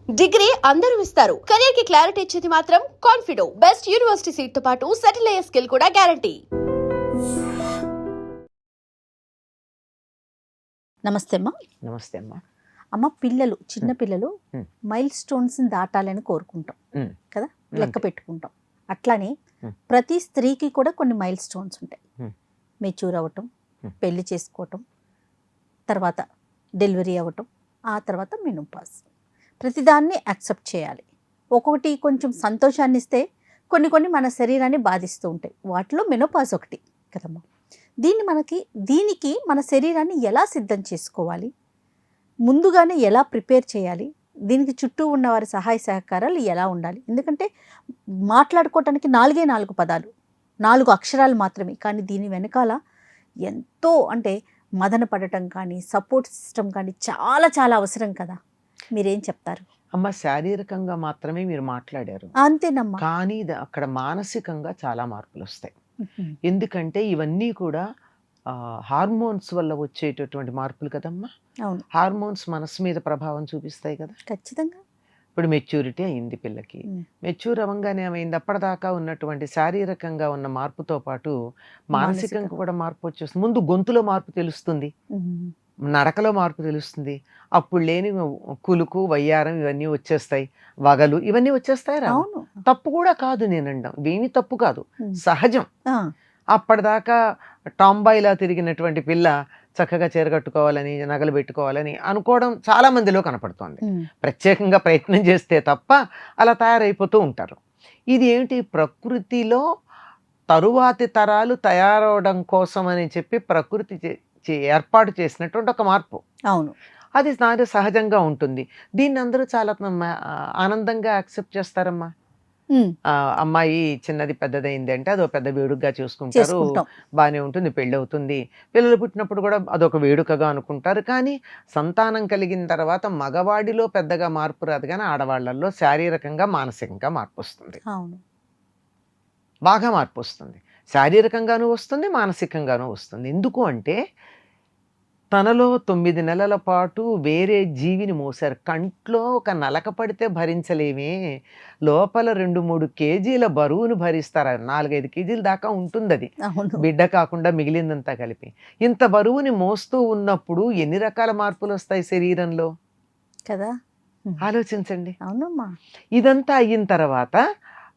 Degree అందరూ ఇస్తారు. Career కి క్లారిటీ ఇచ్చేది మాత్రం కాన్ఫిడో. బెస్ట్ యూనివర్సిటీ సీట్ తో పాటు సెటిల్ అయ్యే స్కిల్ కూడా గ్యారంటీ. నమస్తే అమ్మా. నమస్తే అమ్మా. అమ్మ, పిల్లలు చిన్న పిల్లలు మైల్ స్టోన్స్ దాటాలని కోరుకుంటాం కదా, లెక్క పెట్టుకుంటాం. అట్లానే ప్రతి స్త్రీకి కూడా కొన్ని మైల్ స్టోన్స్ ఉంటాయి. మెచ్యూర్ అవ్వటం, పెళ్లి చేసుకోవటం, తర్వాత డెలివరీ అవ్వటం, ఆ తర్వాత మెనోపాజ్. ప్రతిదాన్ని యాక్సెప్ట్ చేయాలి. ఒక్కొక్కటి కొంచెం సంతోషాన్ని ఇస్తే, కొన్ని మన శరీరాన్ని బాధిస్తూ ఉంటాయి. వాటిలో మెనోపాజ్ ఒకటి కదమ్మా. దీనికి మన శరీరాన్ని ఎలా సిద్ధం చేసుకోవాలి, ముందుగానే ఎలా ప్రిపేర్ చేయాలి, దీనికి చుట్టూ ఉన్న వారి సహాయ సహకారాలు ఎలా ఉండాలి? ఎందుకంటే మాట్లాడుకోవటానికి 4 పదాలు, 4 అక్షరాలు మాత్రమే, కానీ దీని వెనకాల ఎంతో అంటే మదన పడటం కానీ సపోర్ట్ సిస్టమ్ కానీ చాలా చాలా అవసరం కదా. మీరేం చెప్తారు? అమ్మ, శారీరకంగా మాత్రమే మీరు మాట్లాడారు, అంతేనమ్మా. కానీ అక్కడ మానసికంగా చాలా మార్పులు వస్తాయి. ఎందుకంటే ఇవన్నీ కూడా హార్మోన్స్ వల్ల వచ్చేటటువంటి మార్పులు కదమ్మా. అవును, హార్మోన్స్ మనసు మీద ప్రభావం చూపిస్తాయి కదా. ఖచ్చితంగా. ఇప్పుడు మెచ్యూరిటీ అయింది పిల్లకి, మెచ్యూర్ అవ్వగానే ఏమైంది, అప్పటిదాకా ఉన్నటువంటి శారీరకంగా ఉన్న మార్పుతో పాటు మానసికంగా కూడా మార్పు వచ్చేస్తుంది. ముందు గొంతులో మార్పు తెలుస్తుంది, నడకలో మార్పు తెలుస్తుంది. అప్పుడు లేని కులుకు వయ్యారం ఇవన్నీ వచ్చేస్తాయి, వగలు ఇవన్నీ వచ్చేస్తాయి. రా తప్పు కూడా కాదు నేను అనడం, ఇవేమీ తప్పు కాదు, సహజం. అప్పటిదాకా టాంబాయిలా తిరిగినటువంటి పిల్ల చక్కగా చీర కట్టుకోవాలని, నగలు పెట్టుకోవాలని అనుకోవడం చాలా మందిలో కనపడుతోంది. ప్రత్యేకంగా ప్రయత్నం చేస్తే తప్ప అలా తయారైపోతూ ఉంటారు. ఇది ఏమిటి, ప్రకృతిలో తరువాతి తరాలు తయారవడం కోసం అని చెప్పి ప్రకృతి ఏర్పాటు చేసినటువంటి ఒక మార్పు. అవును, అది నాకు సహజంగా ఉంటుంది. దీన్ని అందరూ చాలా ఆనందంగా యాక్సెప్ట్ చేస్తారమ్మా. అమ్మాయి చిన్నది పెద్దదైంది అంటే అదొక పెద్ద వేడుకగా చూసుకుంటారు, బాగానే ఉంటుంది, పెళ్ళి అవుతుంది. పిల్లలు పుట్టినప్పుడు కూడా అదొక వేడుకగా అనుకుంటారు. కానీ సంతానం కలిగిన తర్వాత మగవాడిలో పెద్దగా మార్పు రాదు, కానీ ఆడవాళ్లలో శారీరకంగా మానసికంగా మార్పు వస్తుంది, బాగా మార్పు వస్తుంది. శారీరకంగానూ వస్తుంది, మానసికంగానూ వస్తుంది. ఎందుకు అంటే తనలో 9 నెలల పాటు వేరే జీవిని మోసారు. కంట్లో ఒక నలక పడితే భరించలేమే, లోపల 2-3 కేజీల బరువును భరిస్తారు. 4-5 కేజీల దాకా ఉంటుంది అది, బిడ్డ కాకుండా మిగిలిందంతా కలిపి. ఇంత బరువుని మోస్తూ ఉన్నప్పుడు ఎన్ని రకాల మార్పులు వస్తాయి శరీరంలో కదా, ఆలోచించండి. అవునమ్మా. ఇదంతా అయిన తర్వాత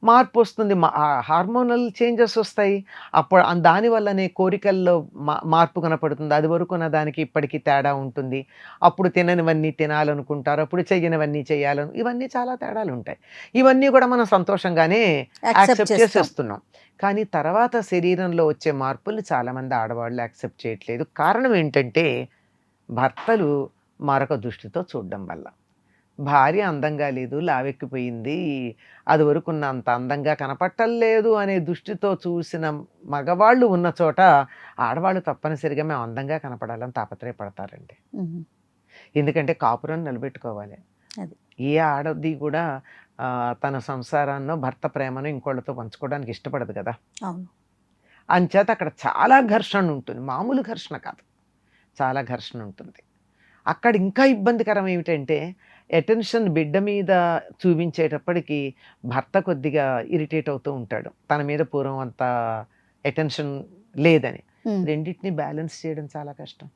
మార్పు వస్తుంది, హార్మోనల్ చేంజెస్ వస్తాయి. అప్పుడు దానివల్లనే కోరికల్లో మార్పు కనపడుతుంది. అది వరకు దానికి ఇప్పటికీ తేడా ఉంటుంది. అప్పుడు తిననివన్నీ తినాలనుకుంటారు, అప్పుడు చెయ్యనివన్నీ చేయాలను, ఇవన్నీ చాలా తేడాలు ఉంటాయి. ఇవన్నీ కూడా మనం సంతోషంగానే యాక్సెప్ట్ చేసేస్తున్నాం. కానీ తర్వాత శరీరంలో వచ్చే మార్పులు చాలామంది ఆడవాళ్ళు యాక్సెప్ట్ చేయట్లేదు. కారణం ఏంటంటే భర్తలు మరొక దృష్టితో చూడడం వల్ల. భార్య అందంగా లేదు, లావెక్కిపోయింది, అది వరకున్న అంత అందంగా కనపట్టలేదు అనే దృష్టితో చూసిన మగవాళ్ళు ఉన్న చోట ఆడవాళ్ళు తప్పనిసరిగా మేము అందంగా కనపడాలని తాపత్రయపడతారండి. ఎందుకంటే కాపురం నిలబెట్టుకోవాలి. ఏ ఆడది కూడా తన సంసారాన్నో భర్త ప్రేమను ఇంకోళ్ళతో పంచుకోవడానికి ఇష్టపడదు కదా. అంచేత అక్కడ చాలా ఘర్షణ ఉంటుంది, మామూలు ఘర్షణ కాదు, చాలా ఘర్షణ ఉంటుంది. అక్కడ ఇంకా ఇబ్బందికరం ఏమిటంటే అటెన్షన్ బిడ్డ మీద చూపించేటప్పటికి భర్త కొద్దిగా ఇరిటేట్ అవుతూ ఉంటాడు, తన మీద పూర్వం అంత అటెన్షన్ లేదని. రెండింటిని బ్యాలెన్స్ చేయడం చాలా కష్టం.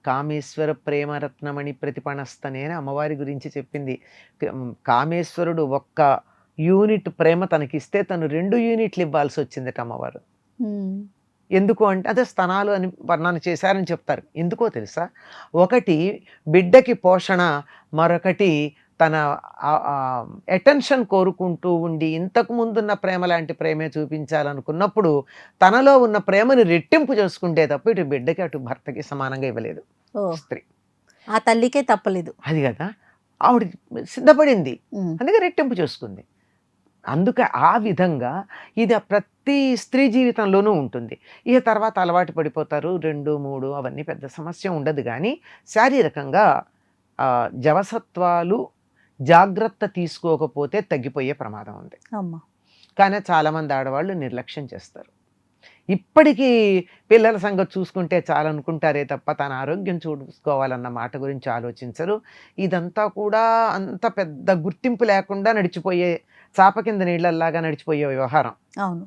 కామేశ్వర ప్రేమరత్నమణి ప్రతిపణస్తనే అని అమ్మవారి గురించి చెప్పింది. కామేశ్వరుడు 1 యూనిట్ ప్రేమ తనకిస్తే తను 2 యూనిట్లు ఇవ్వాల్సి వచ్చిందట అమ్మవారు. ఎందుకు అంటే అదే స్తనాలు అని వర్ణన చేశారని చెప్తారు. ఎందుకో తెలుసా, ఒకటి బిడ్డకి పోషణ, మరొకటి తన అటెన్షన్ కోరుకుంటూ ఉండి ఇంతకు ముందున్న ప్రేమ లాంటి ప్రేమే చూపించాలనుకున్నప్పుడు తనలో ఉన్న ప్రేమని రెట్టింపు చేసుకుంటే తప్ప ఇటు బిడ్డకి అటు భర్తకి సమానంగా ఇవ్వలేదు స్త్రీ. ఆ తల్లికే తప్పలేదు అది కదా, ఆవిడ సిద్ధపడింది, అందుకే రెట్టింపు చేసుకుంది. అందుకే ఆ విధంగా ఇది ప్రతి స్త్రీ జీవితంలోనూ ఉంటుంది. ఇక తర్వాత అలవాటు పడిపోతారు, 2-3 అవన్నీ పెద్ద సమస్య ఉండదు. కానీ శారీరకంగా జవసత్వాలు జాగ్రత్త తీసుకోకపోతే తగ్గిపోయే ప్రమాదం ఉంది. కానీ చాలామంది ఆడవాళ్ళు నిర్లక్ష్యం చేస్తారు. ఇప్పటికీ పిల్లల సంగతి చూసుకుంటే చాలనుకుంటారే తప్ప తన ఆరోగ్యం చూసుకోవాలన్న మాట గురించి ఆలోచించరు. ఇదంతా కూడా అంత పెద్ద గుర్తింపు లేకుండా నడిచిపోయే చాప కింద నీళ్ళల్లాగా నడిచిపోయే వ్యవహారం. అవును.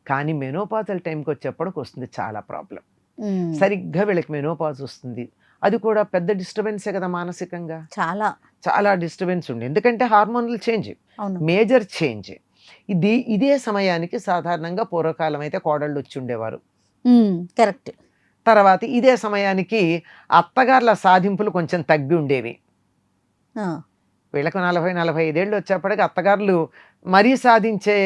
కానీ మెనోపాజల్ టైంకి వచ్చేప్పటికి వస్తుంది చాలా ప్రాబ్లం. ఉమ్. సరిగ్గా వీళ్ళకి మెనోపాజ్ వస్తుంది. అది కూడా పెద్ద డిస్టర్బెన్సే కదా మానసికంగా. చాలా. చాలా డిస్టర్బెన్స్ ఉంది. ఎందుకంటే హార్మోనల్ చేంజ్, అవును. Major change. ఇదే సమయానికి సాధారణంగా పూర్వకాలం అయితే కోడళ్ళు వచ్చి ఉండేవారు. కరెక్ట్. తర్వాత ఇదే సమయానికి అత్తగారుల సాధింపులు కొంచెం తగ్గి ఉండేవి. వీళ్ళకు 40-45 ఏళ్ళు వచ్చేప్పటికి అత్తగారులు మరీ సాధించే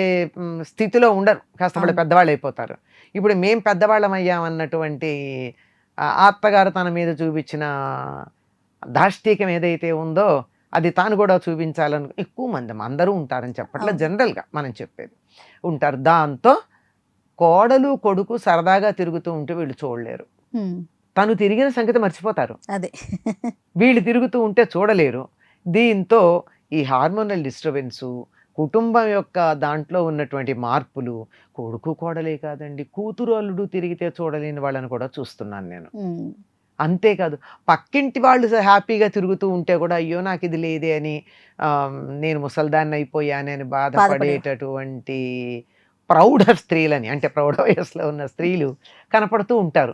స్థితిలో ఉండరు, కాస్త వాళ్ళు పెద్దవాళ్ళు అయిపోతారు. ఇప్పుడు మేం పెద్దవాళ్ళం అయ్యామన్నటువంటి ఆ అత్తగారు తన మీద చూపించిన దాష్టీకం ఏదైతే ఉందో అది తాను కూడా చూపించాలని ఎక్కువ మంది అందరూ ఉంటారని చెప్పట్లే, జనరల్గా మనం చెప్పేది ఉంటారు. దాంతో కోడలు కొడుకు సరదాగా తిరుగుతూ ఉంటే వీళ్ళు చూడలేరు. తను తిరిగిన సంగతి మర్చిపోతారు, అదే వీళ్ళు తిరుగుతూ ఉంటే చూడలేరు. దీంతో ఈ హార్మోనల్ డిస్టర్బెన్సు, కుటుంబం యొక్క దాంట్లో ఉన్నటువంటి మార్పులు, కొడుకు కోడలే కాదండి, కూతురు అల్లుడు తిరిగితే చూడలేని వాళ్ళని కూడా చూస్తున్నాను నేను. అంతేకాదు పక్కింటి వాళ్ళు హ్యాపీగా తిరుగుతూ ఉంటే కూడా అయ్యో నాకు ఇది లేదే అని, నేను ముసల్దాన్ని అయిపోయానని బాధపడేటటువంటి ప్రౌఢ స్త్రీలని, అంటే ప్రౌఢ వయసులో ఉన్న స్త్రీలు కనపడుతూ ఉంటారు.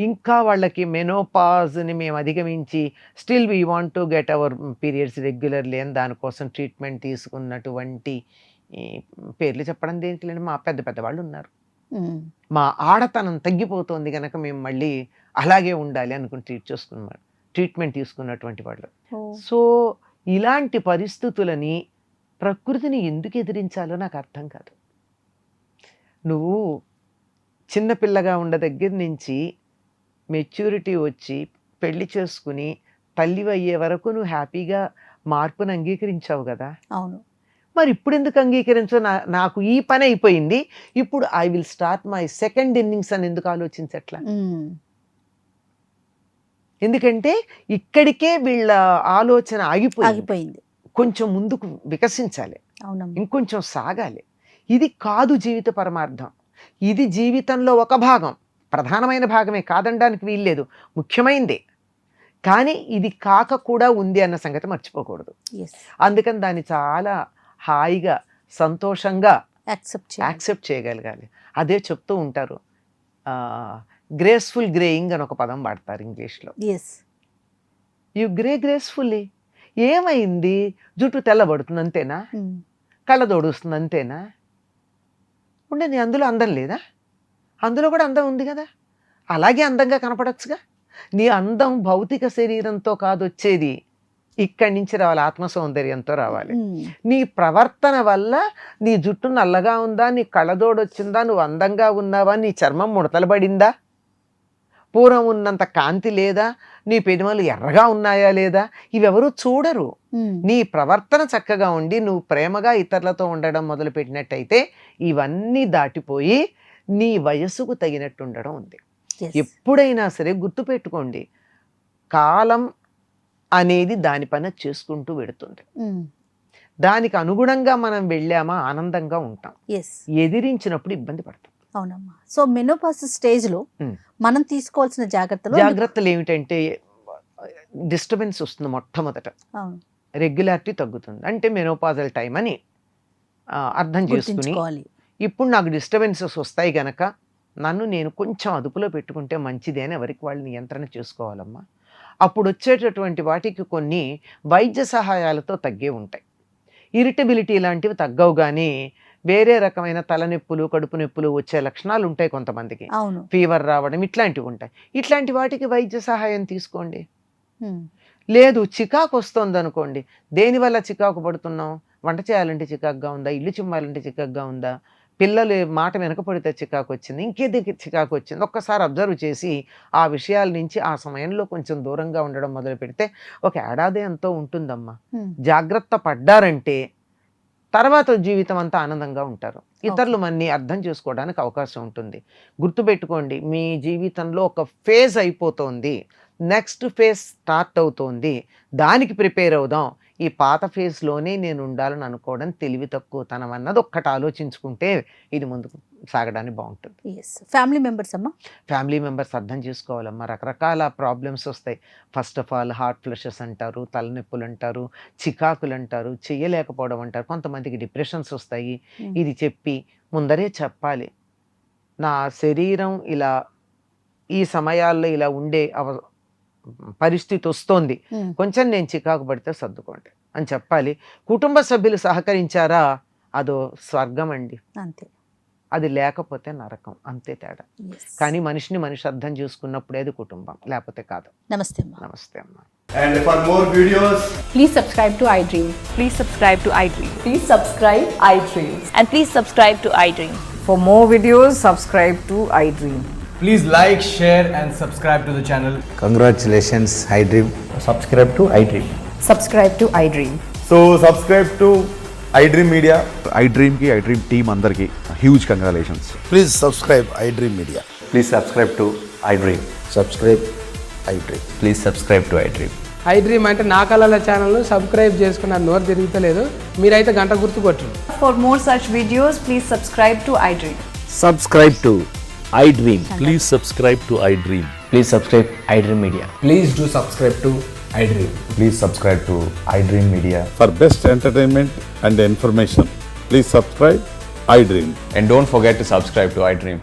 ఇంకా వాళ్ళకి మెనోపాజ్ని మేము అధిగమించి still we want to get our periods regularly అని దానికోసం ట్రీట్మెంట్ తీసుకున్నటువంటి పేర్లు చెప్పడం దేనికి లేని మా పెద్ద పెద్ద వాళ్ళు ఉన్నారు. మా ఆడతనం తగ్గిపోతుంది కనుక మేము మళ్ళీ అలాగే ఉండాలి అనుకుని ట్రీట్మెంట్ తీసుకున్నటువంటి వాళ్ళు. సో ఇలాంటి పరిస్థితులని, ప్రకృతిని ఎందుకు ఎదిరించాలో నాకు అర్థం కాదు. నువ్వు చిన్నపిల్లగా ఉన్న దగ్గర నుంచి మెచ్యూరిటీ వచ్చి పెళ్లి చేసుకుని తల్లి అయ్యే వరకు నువ్వు హ్యాపీగా మార్పును అంగీకరించావు కదా. అవును. మరి ఇప్పుడు ఎందుకు అంగీకరించు? నాకు ఈ పని అయిపోయింది, ఇప్పుడు I will start my second innings అని ఎందుకు ఆలోచించట్లా? ఎందుకంటే ఇక్కడికే వీళ్ళ ఆలోచన ఆగిపోయింది. కొంచెం ముందుకు వికసించాలి, ఇంకొంచెం సాగాలి. ఇది కాదు జీవిత పరమార్థం. ఇది జీవితంలో ఒక భాగం, ప్రధానమైన భాగమే, కాదనడానికి వీల్లేదు, ముఖ్యమైనదే. కానీ ఇది కాక కూడా ఉంది అన్న సంగతి మర్చిపోకూడదు. అందుకని దాన్ని చాలా హాయిగా సంతోషంగా యాక్సెప్ట్ చేయగలగాలి. అదే చెప్తూ ఉంటారు, గ్రేస్ఫుల్ గ్రేయింగ్ అని ఒక పదం వాడతారు ఇంగ్లీష్లో. You gracefully. ఏమైంది? జుట్టు తెల్లబడుతుంది అంతేనా? కళ్ళదోడుస్తుంది అంతేనా? ఉండే నీ అందులో అందం లేదా? అందులో కూడా అందం ఉంది కదా, అలాగే అందంగా కనపడచ్చుగా. నీ అందం భౌతిక శరీరంతో కాదు వచ్చేది, ఇక్కడి నుంచి రావాలి, ఆత్మ సౌందర్యంతో రావాలి. నీ ప్రవర్తన వల్ల నీ జుట్టు నల్లగా ఉందా, నీ కళ్ళదోడొచ్చిందా, నువ్వు అందంగా ఉన్నావా, నీ చర్మం ముడతలు పడిందా, పూర్వం ఉన్నంత కాంతి లేదా, నీ పెదవులు ఎర్రగా ఉన్నాయా లేదా, ఇవెవరూ చూడరు. నీ ప్రవర్తన చక్కగా ఉండి నువ్వు ప్రేమగా ఇతరులతో ఉండడం మొదలుపెట్టినట్టయితే ఇవన్నీ దాటిపోయి నీ వయసుకు తగినట్టు ఉండడం ఉంది. ఎప్పుడైనా సరే గుర్తుపెట్టుకోండి, కాలం అనేది దాని పని చేసుకుంటూ వెడుతుంది. దానికి అనుగుణంగా మనం వెళ్ళామా ఆనందంగా ఉంటాం, ఎదిరించినప్పుడు ఇబ్బంది పడతాం. అవునమ్మా. సో మెనోపాజ్ స్టేజ్ లో మనం తీసుకోవాల్సిన జాగ్రత్తలు ఏమిటంటే, డిస్టర్బెన్స్ వస్తుంది మొట్టమొదట, రెగ్యులారిటీ తగ్గుతుంది. అంటే మెనోపాజల్ టైం అని అర్థం చేసుకుని, ఇప్పుడు నాకు డిస్టర్బెన్సెస్ వస్తాయి గనక నన్ను నేను కొంచెం అదుపులో పెట్టుకుంటే మంచిది అని ఎవరికి వాళ్ళు నియంత్రణ చేసుకోవాలమ్మా. అప్పుడు వచ్చేటటువంటి వాటికి కొన్ని వైద్య సహాయాలతో తగ్గే ఉంటాయి. ఇరిటబిలిటీ లాంటివి తగ్గవు, కానీ వేరే రకమైన తలనొప్పులు, కడుపు నొప్పులు వచ్చే లక్షణాలు ఉంటాయి కొంతమందికి, ఫీవర్ రావడం ఇట్లాంటివి ఉంటాయి. ఇట్లాంటి వాటికి వైద్య సహాయం తీసుకోండి. లేదు చికాకు వస్తుంది అనుకోండి, దేనివల్ల చికాకు పడుతున్నాం? వంట చేయాలంటే చికాకుగా ఉందా, ఇల్లు చిమ్మాలంటే చికాకుగా ఉందా, పిల్లలు మాట వెనకపడితే చికాకు వచ్చింది, ఇంకేది చికాకు వచ్చింది, ఒక్కసారి అబ్జర్వ్ చేసి ఆ విషయాల నుంచి ఆ సమయంలో కొంచెం దూరంగా ఉండడం మొదలు పెడితే ఒక ఏడాది ఎంతో ఉంటుందమ్మా. జాగ్రత్త పడ్డారంటే తర్వాత జీవితం అంతా ఆనందంగా ఉంటారు, ఇతరులు మన్ని అర్థం చేసుకోవడానికి అవకాశం ఉంటుంది. గుర్తుపెట్టుకోండి, మీ జీవితంలో ఒక ఫేజ్ అయిపోతుంది, నెక్స్ట్ ఫేజ్ స్టార్ట్ అవుతోంది, దానికి ప్రిపేర్ అవుదాం. ఈ పాత ఫేజ్లోనే నేను ఉండాలని అనుకోవడం తెలివి తక్కువతనం అన్నది ఒక్కటి ఆలోచించుకుంటే ఇది ముందుకు సాగడానికి బాగుంటుంది. ఎస్. ఫ్యామిలీ మెంబర్స్ అమ్మా? ఫ్యామిలీ మెంబర్స్ అర్థం చేసుకోవాలమ్మా. రకరకాల ప్రాబ్లమ్స్ వస్తాయి. First of all heart flushes అంటారు, తలనొప్పులు అంటారు, చికాకులు అంటారు, చెయ్యలేకపోవడం అంటారు, కొంతమందికి డిప్రెషన్స్ వస్తాయి. ఇది చెప్పి ముందరే చెప్పాలి, నా శరీరం ఇలా ఈ సమయాల్లో ఇలా ఉండే పరిస్థితి వస్తోంది, కొంచెం నేను చికాకు పడితే సర్దుకోండి అని చెప్పాలి. కుటుంబ సభ్యులు సహకరించారా అదో స్వర్గం అండి, అంతే. అది లేకపోతే నరకం, అంతే తేడా. కానీ మనిషిని మనిషి అర్థం చేసుకున్నప్పుడే అది కుటుంబం, లేకపోతే కాదు. నమస్తే అమ్మా. నమస్తే అమ్మా. And for more videos, Please subscribe to iDream. Please subscribe to iDream. Please subscribe iDream. And please subscribe to iDream. For more videos, subscribe to iDream. please like, share and subscribe to the channel. Congratulations, iDream. Subscribe to iDream. Subscribe to iDream. So subscribe to iDream Media. iDream ki iDream team andarki huge congratulations. Please subscribe iDream Media. Please subscribe to iDream. Subscribe iDream. Please subscribe to iDream. iDream అంటే నా కళల ఛానల్ను subscribe చేసుకున్న నోరు తిరుగుతలేదు, మీరైతే గంట గుర్తు కొట్టండి. For more such videos, please subscribe to iDream. Subscribe to iDream. Please subscribe to iDream. Please subscribe iDream Media. Please do subscribe to iDream. Please subscribe to iDream Media. For best entertainment and information, please subscribe iDream. And don't forget to subscribe to iDream.